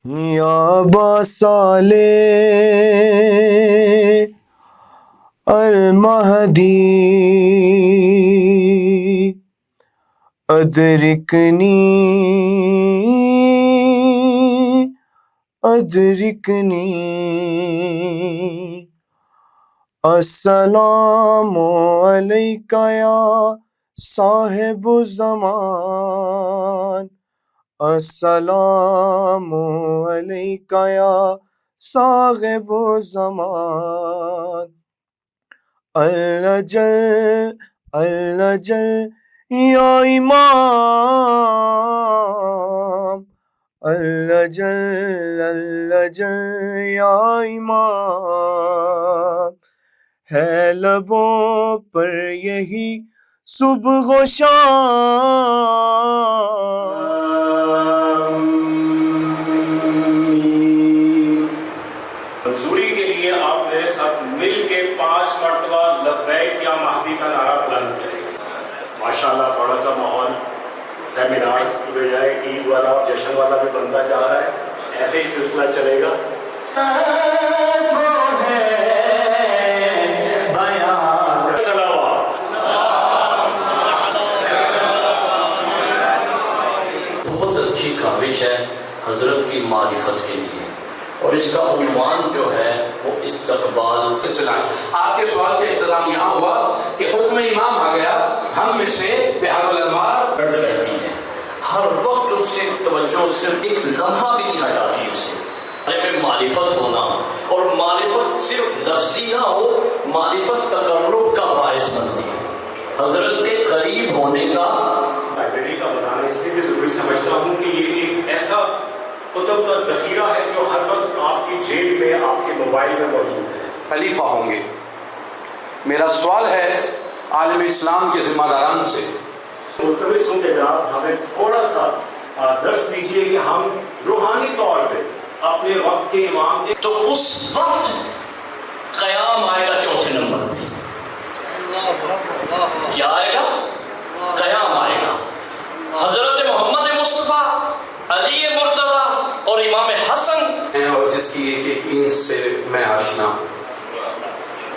یا باصالح المہدی ادرکنی ادرکنی السلام علیک یا صاحب الزمان السلام علیک یا صاحب الزمان الجل الجل یا امام الجل الجل یا امام ہے لبوں پر یہی صبح و شام. منظوری کے لیے آپ میرے ساتھ مل کے 5 مرتبہ لبیک یا مہدی کا نعرہ بلند کریں گے. ماشاءاللہ تھوڑا سا ماحول سیمینارز کی بجائے عید والا اور جشن والا بھی بنتا جا رہا ہے. ایسے ہی سلسلہ چلے گا. بہت اچھی کاوش ہے حضرت کی معرفت کے لیے، اور اس کا عنوان جو ہے وہ استقبال. آپ کے سوال کا اختتام یہاں ہوا کہ حکم امام آ گیا، ہم میں سے بہار الانوار رہتی ہے ہر وقت، اس سے توجہ صرف ایک لمحہ بھی نہیں ہٹاتی. اس سے میں معرفت ہونا، اور معرفت صرف لفظی نہ ہو، معرفت تقرب کا باعث بنتی ہے، حضرت کے قریب ہونے کا. لائبریری کا بتانا اس لیے بھی ضروری سمجھتا ہوں کہ یہ ایک ایسا کتب کا ذخیرہ ہے جو ہر وقت آپ کی جیب میں، آپ کے موبائل میں موجود ہے. خلیفہ ہوں گے. میرا سوال ہے عالم اسلام کے ذمہ داران سے، ملتمسوں کے جناب ہمیں تھوڑا سا درس دیجیے کہ ہم روحانی طور پہ اپنے وقت کے امام کے. تو اس وقت قیام آئے گا چوتھے نمبر پہ. کیا آئے گا؟ قیام آئے گا. حضرت محمد مصطفیٰ، علی مرتضیٰ اور امام حسن، اور جس کی ایک ایک اینٹ سے میں آشنا ہوں،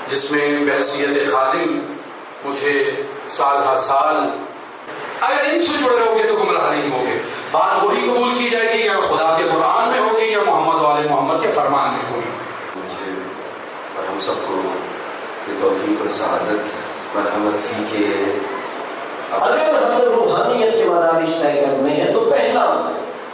جس میں بحیثیت خادم مجھے سال ہر سال، اگر ان سے جڑے رہو گے تو گمراہ نہیں ہوگے. بات وہی قبول کی جائے گی یا خدا کے قرآن میں ہوگی یا محمد والے محمد کے فرمان میں ہوگی. مجھے اور ہم سب کو یہ توفیق اور سعادت مرحمت کی کہ اگر ہمیں روحانیت کے مدارج طے کرنے ہیں تو پہلا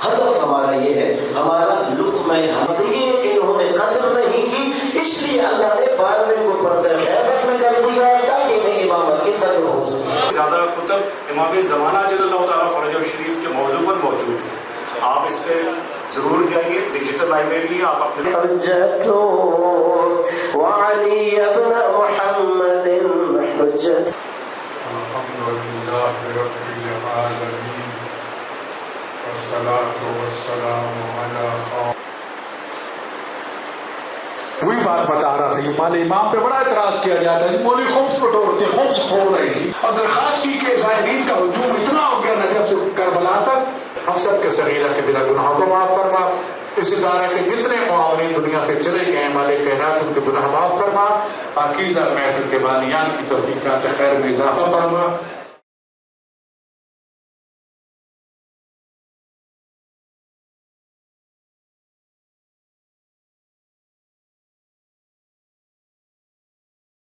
ہدف ہمارا یہ ہے، ہمارا لقمہ ہدیہ انہوں نے قدر نہیں کی، اس لیے اللہ نے 12ویں کو پردہ غیبت میں کر دیا تاکہ انہیں امامت کی قدر ہو سکے. زیادہ کتب امام زمانہ جل اللہ تعالیٰ فرج شریف کے موضوع پر موجود ہیں. آپ اس پہ ضرور جائیے. ڈیجیٹل لائبریری آپ اپنے حجت وعلی ابن محمد حجت. الحمدللہ رب العالمین والصلاة والسلام علی خاتم. وہی بات بتا رہا تھا، یہ مال امام پہ بڑا اعتراض کیا جاتا ہے، مولوی خمس بٹورتے خمس کھول رہی تھی، اور درخواست کی کہ زائرین کا ہجوم اتنا ہو گیا نجف سے کربلا تک. ہم سب کے صغیرہ کے دل گناہوں کو معاف فرما. اس ادارے کے جتنے معاونین دنیا سے چلے گئے مالک کائنات ان کے گناہ معاف فرما. پاکیزہ محفل کے بانیان کی توفیقات خیر میں اضافہ فرما.